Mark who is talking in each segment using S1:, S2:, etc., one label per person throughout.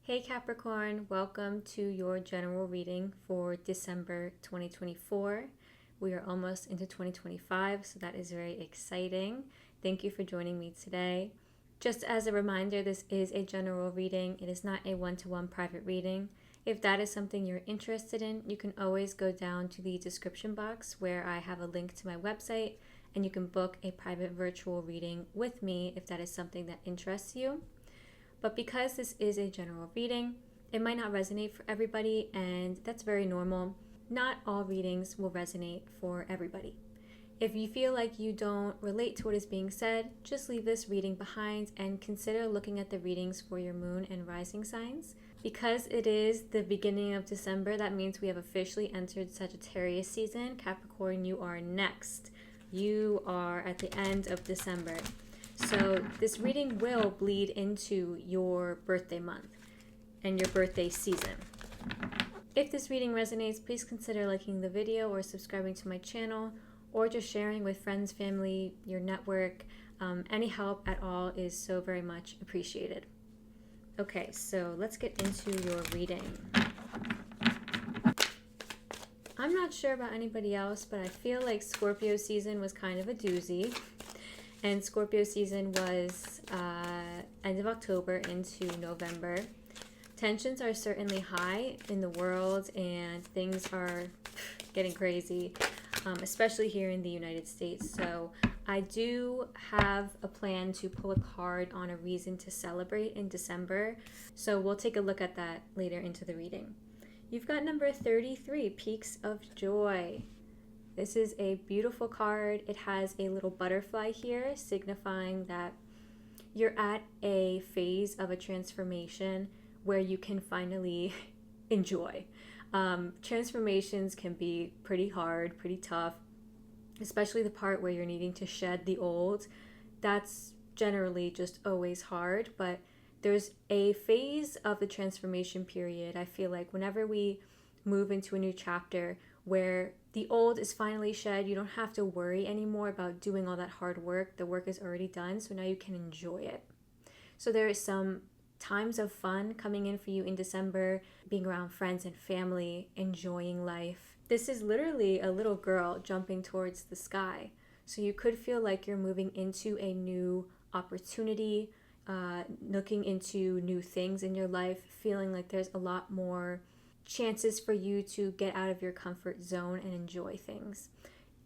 S1: Hey Capricorn, welcome to your general reading for December 2024. We are almost into 2025, so that is very exciting. Thank you for joining me today. Just as a reminder, this is a general reading. It is not a one-to-one private reading. If that is something you're interested in, you can always go down to the description box where I have a link to my website, and you can book a private virtual reading with me if that is something that interests you. But because this is a general reading, it might not resonate for everybody, and that's very normal. Not all readings will resonate for everybody. If you feel like you don't relate to what is being said, just leave this reading behind and consider looking at the readings for your moon and rising signs. Because it is the beginning of December, that means we have officially entered Sagittarius season. Capricorn, you are next. You are at the end of December. So this reading will bleed into your birthday month and your birthday season. If this reading resonates, please consider liking the video or subscribing to my channel, or just sharing with friends, family, your network. Any help at all is so very much appreciated. Okay, so let's get into your reading. I'm not sure about anybody else, but I feel like Scorpio season was kind of a doozy. And Scorpio season was end of October into November. Tensions are certainly high in the world, and things are getting crazy, especially here in the United States. So I do have a plan to pull a card on a reason to celebrate in December. So we'll take a look at that later into the reading. You've got number 33, Peaks of Joy. This is a beautiful card. It has a little butterfly here, signifying that you're at a phase of a transformation where you can finally enjoy. Transformations can be pretty hard, pretty tough, especially the part where you're needing to shed the old. That's generally just always hard, but there's a phase of the transformation period. I feel like whenever we move into a new chapter where the old is finally shed, you don't have to worry anymore about doing all that hard work. The work is already done, so now you can enjoy it. So there is some times of fun coming in for you in December, being around friends and family, enjoying life. This is literally a little girl jumping towards the sky. So you could feel like you're moving into a new opportunity, looking into new things in your life, feeling like there's a lot more chances for you to get out of your comfort zone and enjoy things.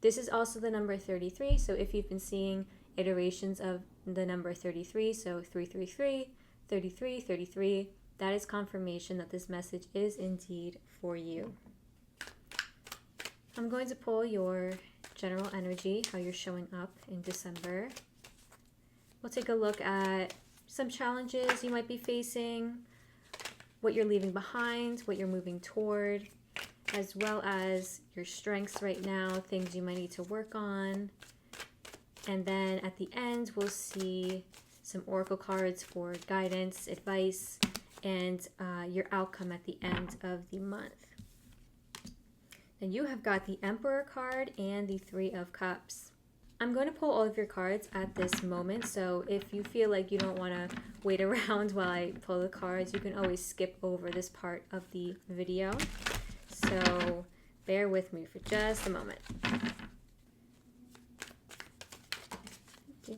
S1: This is also the number 33, so if you've been seeing iterations of the number 33, so 333, 33, 33, that is confirmation that this message is indeed for you. I'm going to pull your general energy, how you're showing up in December. We'll take a look at some challenges you might be facing, what you're leaving behind, what you're moving toward, as well as your strengths right now, things you might need to work on. And then at the end, we'll see some oracle cards for guidance, advice, and your outcome at the end of the month. And you have got the Emperor card and the Three of Cups. I'm going to pull all of your cards at this moment, so if you feel like you don't want to wait around while I pull the cards, you can always skip over this part of the video. So bear with me for just a moment. Okay.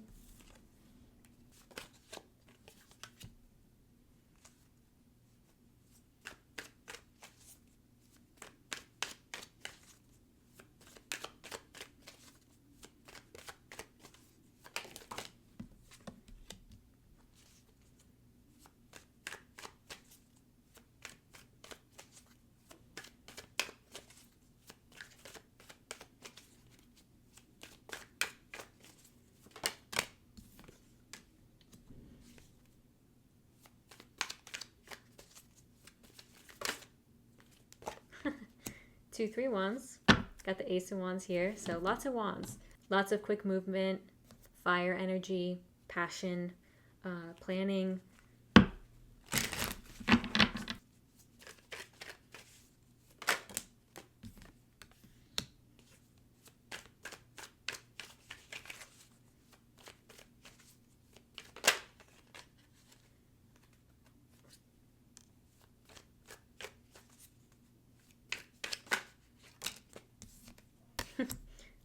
S1: 2, 3 wands. Got the Ace of Wands here. So lots of wands. Lots of quick movement, fire energy, passion, planning.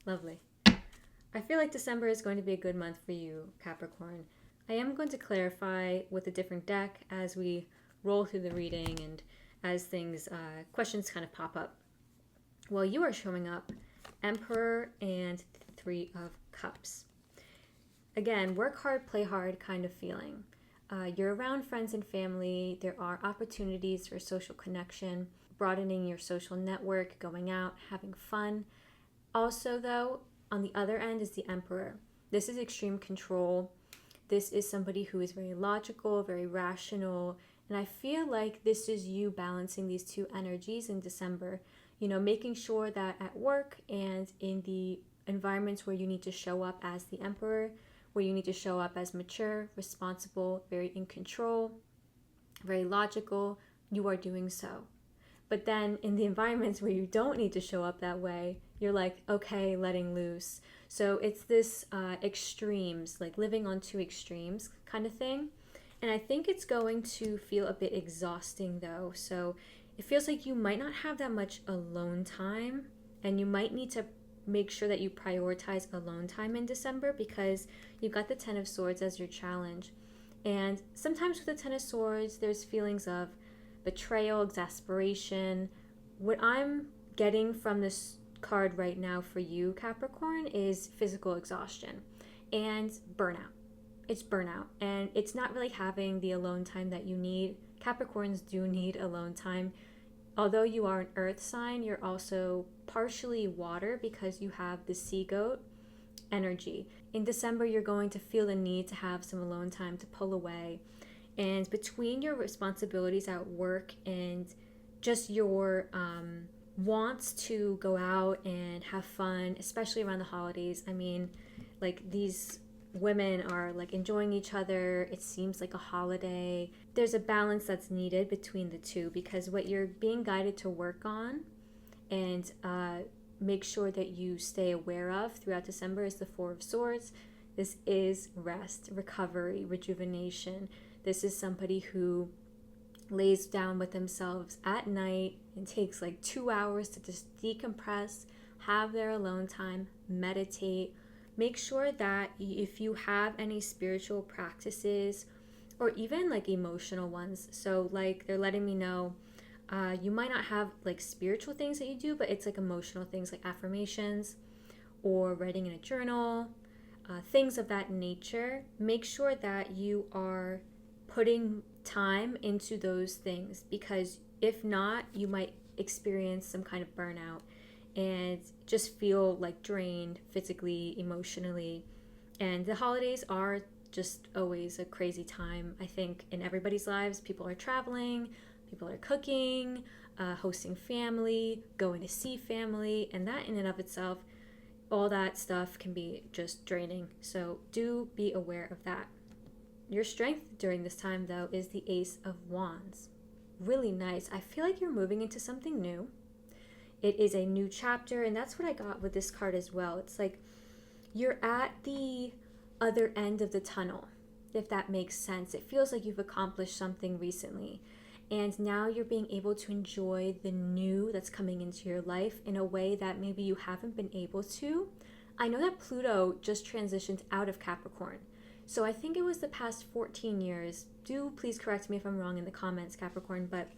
S1: Lovely. I feel like December is going to be a good month for you, Capricorn. I am going to clarify with a different deck as we roll through the reading and as questions kind of pop up. Well, you are showing up Emperor and Three of Cups. Again, work hard, play hard kind of feeling. You're around friends and family. There are opportunities for social connection, broadening your social network, going out, having fun. Also, though, on the other end is the Emperor. This is extreme control. This is somebody who is very logical, very rational. And I feel like this is you balancing these two energies in December. Making sure that at work and in the environments where you need to show up as the Emperor, where you need to show up as mature, responsible, very in control, very logical, you are doing so. But then in the environments where you don't need to show up that way, you're like, okay, letting loose. So it's this extremes, like living on two extremes kind of thing. And I think it's going to feel a bit exhausting though. So it feels like you might not have that much alone time, and you might need to make sure that you prioritize alone time in December because you've got the Ten of Swords as your challenge. And sometimes with the Ten of Swords, there's feelings of betrayal, exasperation. What I'm getting from this card right now for you, Capricorn, is physical exhaustion and burnout. It's burnout, and it's not really having the alone time that you need. Capricorns do need alone time. Although you are an earth sign, you're also partially water because you have the sea goat energy. In December, you're going to feel the need to have some alone time to pull away. And between your responsibilities at work and just your wants to go out and have fun, especially around the holidays. I mean, like these women are like enjoying each other. It seems like a holiday. There's a balance that's needed between the two because what you're being guided to work on and make sure that you stay aware of throughout December is the Four of Swords. This is rest, recovery, rejuvenation. This is somebody who lays down with themselves at night and takes like 2 hours to just decompress, have their alone time, meditate. Make sure that if you have any spiritual practices or even like emotional ones, so like they're letting me know you might not have like spiritual things that you do, but it's like emotional things like affirmations or writing in a journal, things of that nature. Make sure that you are putting time into those things because if not, you might experience some kind of burnout and just feel like drained physically, emotionally. And the holidays are just always a crazy time, I think, in everybody's lives. People are traveling, people are cooking, hosting family, going to see family, and that in and of itself, all that stuff can be just draining. So do be aware of that. Your strength during this time, though, is the Ace of Wands. Really nice. I feel like you're moving into something new. It is a new chapter, and that's what I got with this card as well. It's like you're at the other end of the tunnel, if that makes sense. It feels like you've accomplished something recently, and now you're being able to enjoy the new that's coming into your life in a way that maybe you haven't been able to. I know that Pluto just transitioned out of Capricorn. So I think it was the past 14 years. Do please correct me if I'm wrong in the comments, Capricorn, but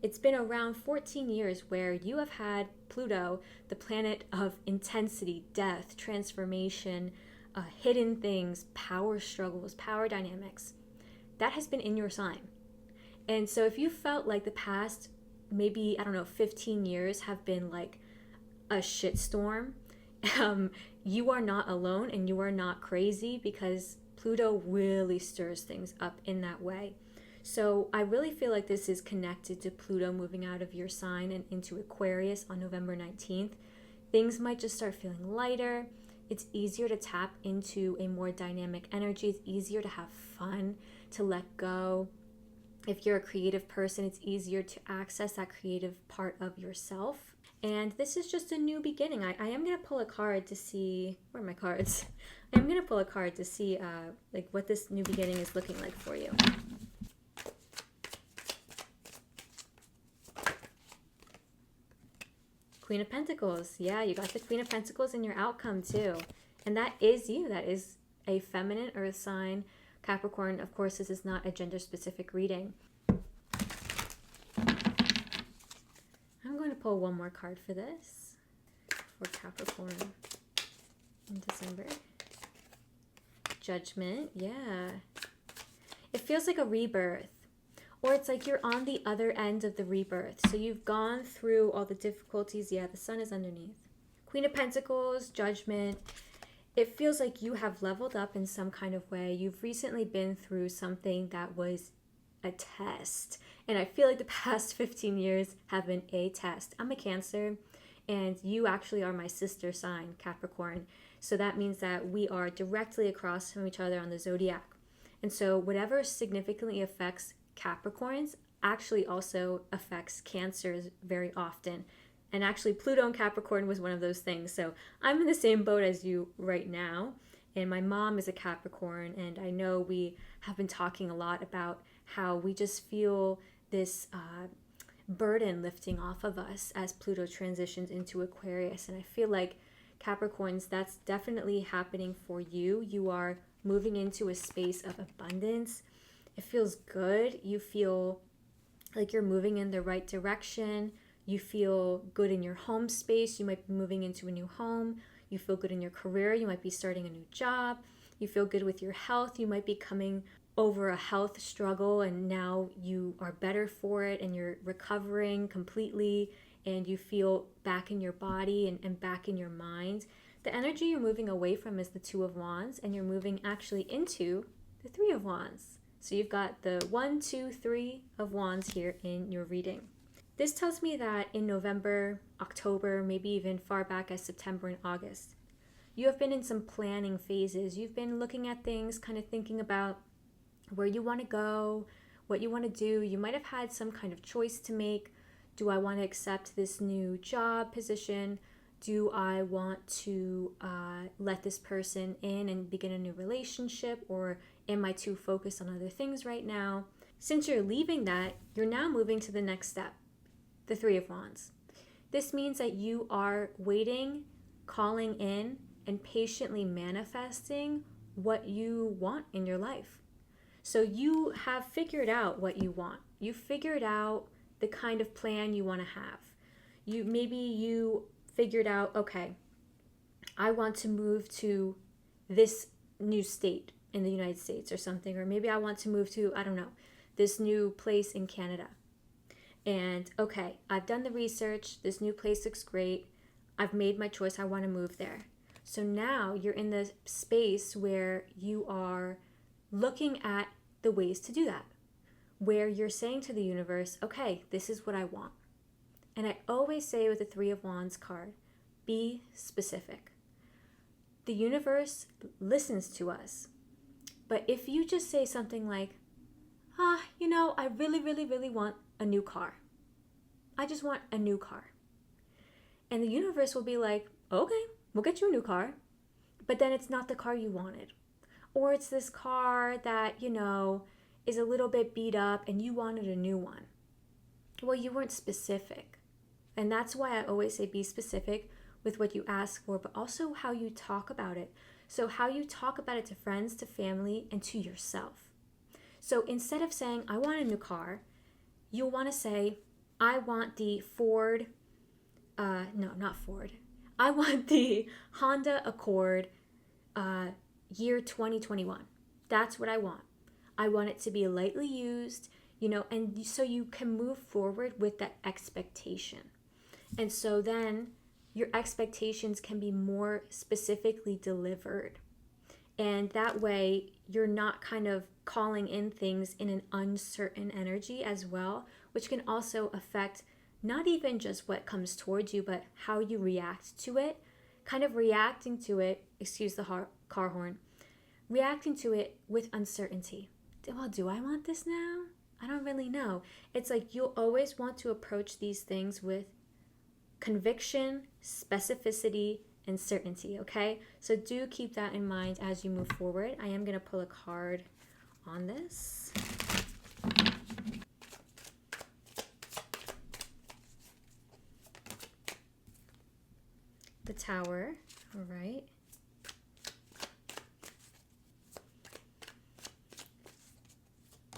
S1: it's been around 14 years where you have had Pluto, the planet of intensity, death, transformation, hidden things, power struggles, power dynamics. That has been in your sign. And so if you felt like the past, maybe, 15 years have been like a shitstorm, you are not alone and you are not crazy because Pluto really stirs things up in that way. So I really feel like this is connected to Pluto moving out of your sign and into Aquarius on November 19th. Things might just start feeling lighter. It's easier to tap into a more dynamic energy. It's easier to have fun, to let go. If you're a creative person, it's easier to access that creative part of yourself. And this is just a new beginning. I am going to pull a card to see, where are my cards? I'm going to pull a card to see like what this new beginning is looking like for you. Queen of Pentacles. Yeah, you got the Queen of Pentacles in your outcome too. And that is you. That is a feminine earth sign. Capricorn, of course, this is not a gender-specific reading. I'm going to pull one more card for this, for Capricorn in December. Judgment, yeah. It feels like a rebirth. Or it's like you're on the other end of the rebirth. So you've gone through all the difficulties. Yeah, the sun is underneath. Queen of Pentacles, Judgment. It feels like you have leveled up in some kind of way. You've recently been through something that was a test. And I feel like the past 15 years have been a test. I'm a Cancer, and you actually are my sister sign, Capricorn. So that means that we are directly across from each other on the Zodiac. And so whatever significantly affects Capricorns actually also affects Cancers very often. And actually Pluto and Capricorn was one of those things. So I'm in the same boat as you right now. And my mom is a Capricorn, and I know we have been talking a lot about how we just feel this burden lifting off of us as Pluto transitions into Aquarius. And I feel like Capricorns, that's definitely happening for you. You are moving into a space of abundance. It feels good. You feel like you're moving in the right direction. You feel good in your home space. You might be moving into a new home. You feel good in your career. You might be starting a new job. You feel good with your health. You might be coming over a health struggle and now you are better for it and you're recovering completely and you feel back in your body and back in your mind. The energy you're moving away from is the Two of Wands, and you're moving actually into the Three of Wands. So you've got the 1, 2, 3 of Wands here in your reading. This tells me that in November, October, maybe even far back as September and August, you have been in some planning phases. You've been looking at things, kind of thinking about where you want to go, what you want to do. You might have had some kind of choice to make. Do I want to accept this new job position? Do I want to let this person in and begin a new relationship? Or am I too focused on other things right now? Since you're leaving that, you're now moving to the next step, the Three of Wands. This means that you are waiting, calling in, and patiently manifesting what you want in your life. So you have figured out what you want. You figured out the kind of plan you want to have. Maybe you figured out, okay, I want to move to this new state in the United States or something, or maybe I want to move to, I don't know, this new place in Canada. And okay, I've done the research, this new place looks great, I've made my choice, I want to move there. So now you're in the space where you are looking at the ways to do that, where you're saying to the universe, okay, this is what I want. And I always say with the Three of Wands card, be specific. The universe listens to us. But if you just say something like, I really, really, really want a new car. I just want a new car. And the universe will be like, okay, we'll get you a new car. But then it's not the car you wanted. Or it's this car that, is a little bit beat up and you wanted a new one. Well, you weren't specific. And that's why I always say be specific with what you ask for, but also how you talk about it. So how you talk about it to friends, to family, and to yourself. So instead of saying, I want a new car, you'll want to say, I want the Ford, not Ford. I want the Honda Accord year 2021. That's what I want. I want it to be lightly used, and so you can move forward with that expectation. And so then your expectations can be more specifically delivered. And that way you're not kind of calling in things in an uncertain energy as well, which can also affect not even just what comes towards you, but how you react to it. Kind of reacting to it, excuse the car horn, reacting to it with uncertainty. Well, do I want this now? I don't really know. It's like you'll always want to approach these things with conviction, specificity, and certainty, okay? So do keep that in mind as you move forward. I am going to pull a card on this. the Tower. All right.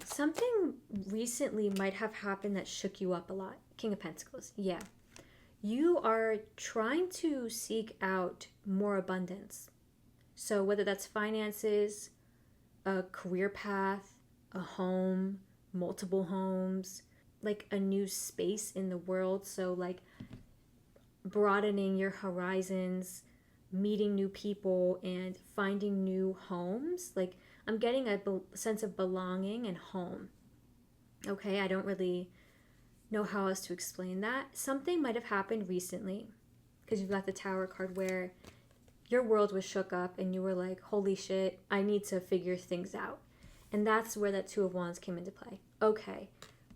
S1: Something recently might have happened that shook you up a lot. King of Pentacles. Yeah. You are trying to seek out more abundance. So whether that's finances, a career path, a home, multiple homes, like a new space in the world. So like broadening your horizons, meeting new people, and finding new homes. Like I'm getting a sense of belonging and home. Okay, I don't really know how else to explain that. Something might have happened recently because you've got the Tower card where your world was shook up and you were like, holy shit, I need to figure things out. And that's where that Two of Wands came into play. Okay,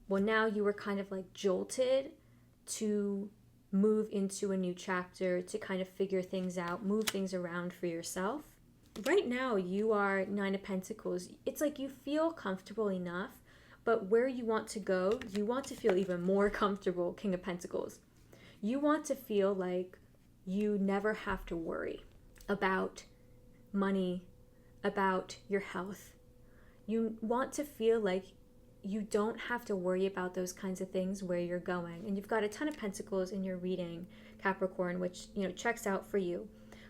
S1: well now you were kind of like jolted to move into a new chapter, to kind of figure things out, move things around for yourself. Right now you are Nine of Pentacles. It's like you feel comfortable enough, but where you want to go, you want to feel even more comfortable, King of Pentacles. You want to feel like you never have to worry about money, about your health. You want to feel like you don't have to worry about those kinds of things where you're going. And you've got a ton of Pentacles in your reading, Capricorn, which, you know, checks out for you.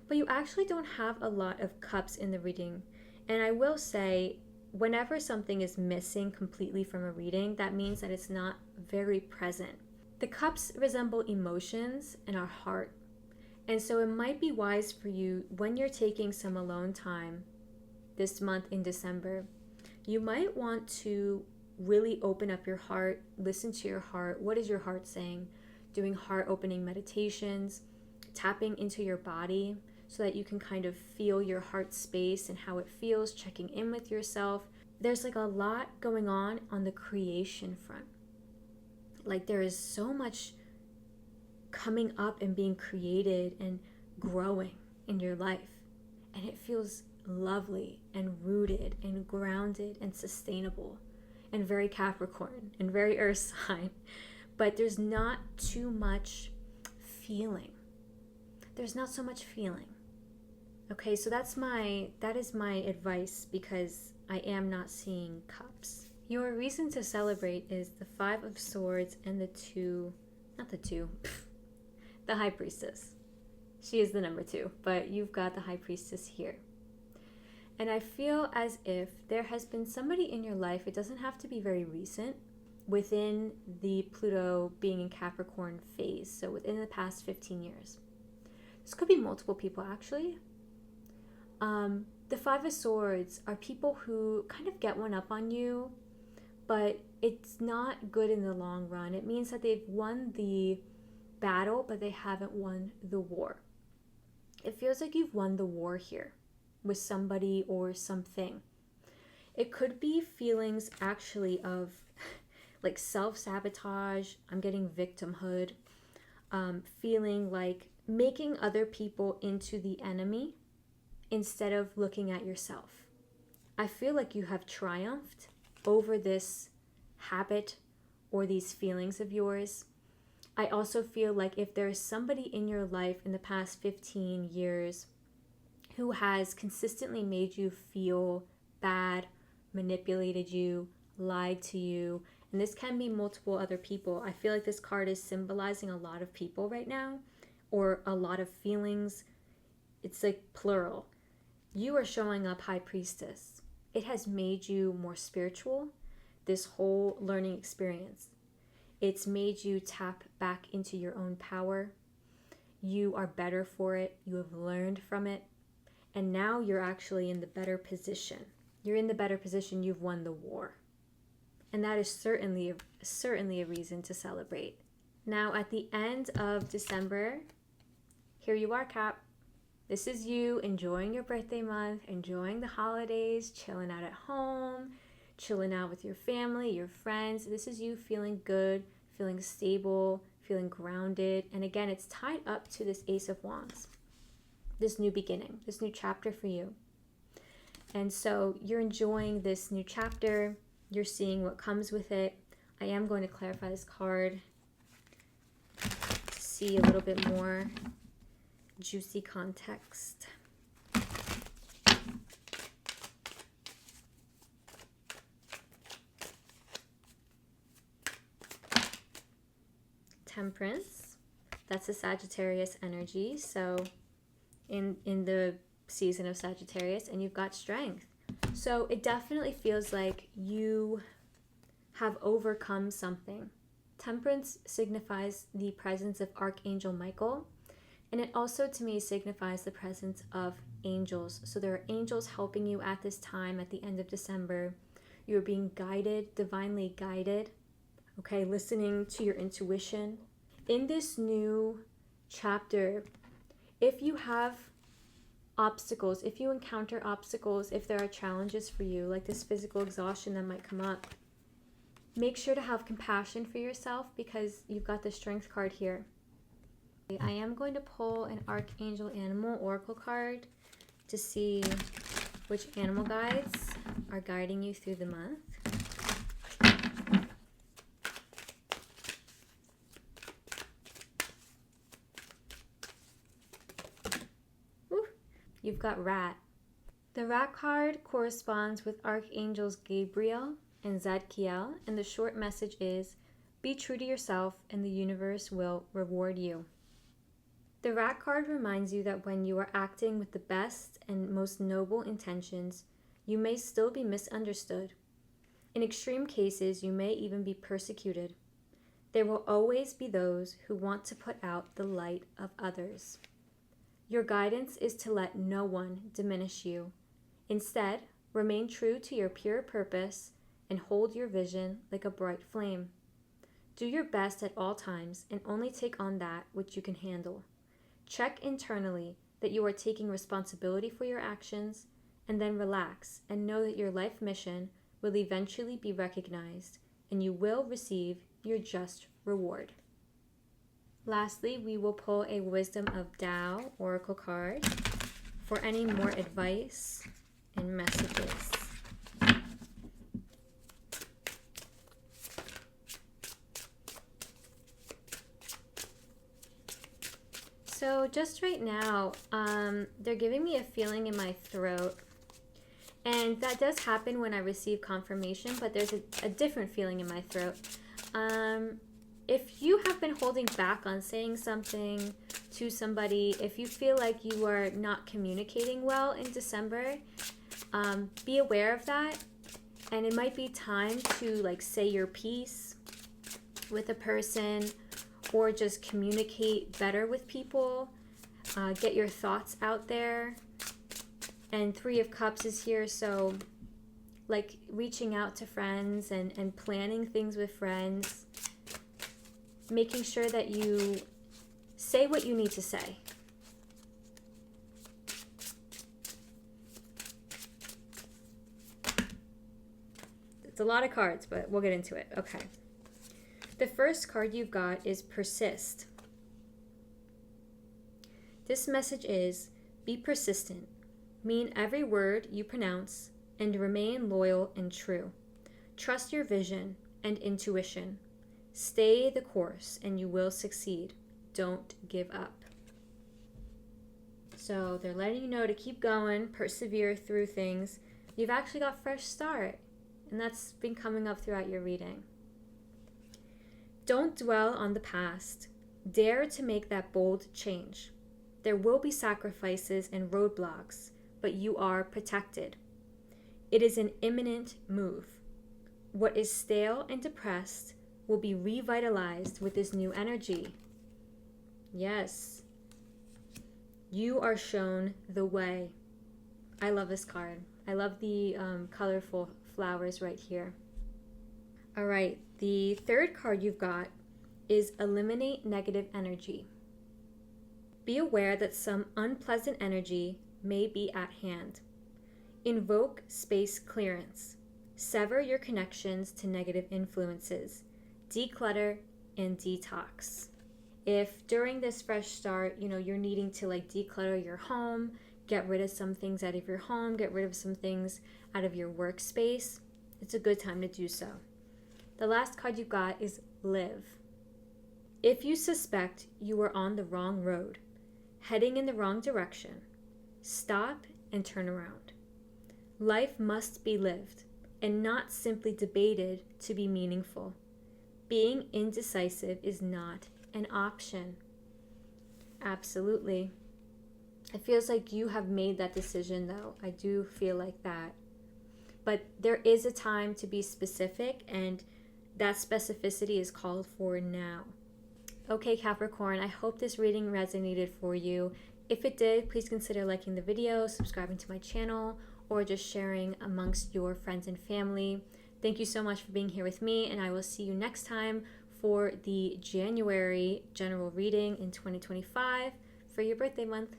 S1: But you actually don't have a lot of Cups in the reading. And I will say, whenever something is missing completely from a reading, that means that it's not very present. The Cups resemble emotions and our heart. And so it might be wise for you when you're taking some alone time this month in December, you might want to really open up your heart, listen to your heart. What is your heart saying? Doing heart opening meditations, tapping into your body so that you can kind of feel your heart space and how it feels, checking in with yourself. There's like a lot going on the creation front. Like there is so much coming up and being created and growing in your life. And it feels lovely and rooted and grounded and sustainable and very Capricorn and very Earth sign. But there's not too much feeling. There's not so much feeling. Okay, so that is my advice because I am not seeing Cups. Your reason to celebrate is the Five of Swords and the High Priestess. She is the number 2, but you've got the High Priestess here. And I feel as if there has been somebody in your life, it doesn't have to be very recent, within the Pluto being in Capricorn phase, so within the past 15 years. This could be multiple people actually. The Five of Swords are people who kind of get one up on you, but it's not good in the long run. It means that they've won the battle, but they haven't won the war. It feels like you've won the war here with somebody or something. It could be feelings actually of like self-sabotage. I'm getting victimhood, feeling like making other people into the enemy instead of looking at yourself. I feel like you have triumphed over this habit or these feelings of yours. I also feel like if there is somebody in your life in the past 15 years who has consistently made you feel bad, manipulated you, lied to you, and this can be multiple other people. I feel like this card is symbolizing a lot of people right now, or a lot of feelings. It's like plural. You are showing up High Priestess. It has made you more spiritual, this whole learning experience. It's made you tap back into your own power. You are better for it. You have learned from it. And now you're actually in the better position. You're in the better position. You've won the war. And that is certainly a reason to celebrate. Now, at the end of December, here you are, Cap. This is you enjoying your birthday month, enjoying the holidays, chilling out at home, chilling out with your family, your friends. This is you feeling good, feeling stable, feeling grounded. And again, it's tied up to this Ace of Wands, this new beginning, this new chapter for you. And so you're enjoying this new chapter. You're seeing what comes with it. I am going to clarify this card to see a little bit more juicy context. Temperance, that's a Sagittarius energy, so in the season of Sagittarius, and you've got strength. So it definitely feels like you have overcome something. Temperance signifies the presence of Archangel Michael, and it also to me signifies the presence of angels. So there are angels helping you at this time at the end of December. You're being guided, divinely guided, okay, listening to your intuition. In this new chapter, if you have obstacles, if you encounter obstacles, if there are challenges for you, like this physical exhaustion that might come up, make sure to have compassion for yourself because you've got the strength card here. I am going to pull an Archangel Animal Oracle card to see which animal guides are guiding you through the month. You've got Rat. The Rat card corresponds with Archangels Gabriel and Zadkiel, and the short message is, be true to yourself and the universe will reward you. The Rat card reminds you that when you are acting with the best and most noble intentions, you may still be misunderstood. In extreme cases, you may even be persecuted. There will always be those who want to put out the light of others. Your guidance is to let no one diminish you. Instead, remain true to your pure purpose and hold your vision like a bright flame. Do your best at all times and only take on that which you can handle. Check internally that you are taking responsibility for your actions, and then relax and know that your life mission will eventually be recognized and you will receive your just reward. Lastly, we will pull a Wisdom of Tao Oracle card for any more advice and messages. So just right now, they're giving me a feeling in my throat. And that does happen when I receive confirmation, but there's a different feeling in my throat. If you have been holding back on saying something to somebody, if you feel like you are not communicating well in December, be aware of that. And it might be time to say your piece with a person or just communicate better with people. Get your thoughts out there. And Three of Cups is here, so reaching out to friends and planning things with friends. Making sure that you say what you need to say. It's a lot of cards, but we'll get into it. Okay. The first card you've got is Persist. This message is, be persistent. Mean every word you pronounce and remain loyal and true. Trust your vision and intuition. Stay the course and you will succeed. Don't give up. So they're letting you know to keep going, persevere through things. You've actually got fresh start, and that's been coming up throughout your reading. Don't dwell on the past. Dare to make that bold change. There will be sacrifices and roadblocks, but you are protected. It is an imminent move. What is stale and depressed will be revitalized with this new energy. Yes. You are shown the way. I love this card. I love the colorful flowers right here. All right, the third card you've got is Eliminate Negative Energy. Be aware that some unpleasant energy may be at hand. Invoke space clearance. Sever your connections to negative influences. Declutter and detox. If during this fresh start, you're needing to declutter your home, get rid of some things out of your home, get rid of some things out of your workspace, it's a good time to do so. The last card you got is Live. If you suspect you are on the wrong road, heading in the wrong direction. Stop and turn around. Life must be lived and not simply debated to be meaningful. Being indecisive is not an option. Absolutely. It feels like you have made that decision, though. I do feel like that. But there is a time to be specific, and that specificity is called for now. Okay, Capricorn, I hope this reading resonated for you. If it did, please consider liking the video, subscribing to my channel, or just sharing amongst your friends and family. Thank you so much for being here with me, and I will see you next time for the January general reading in 2025 for your birthday month.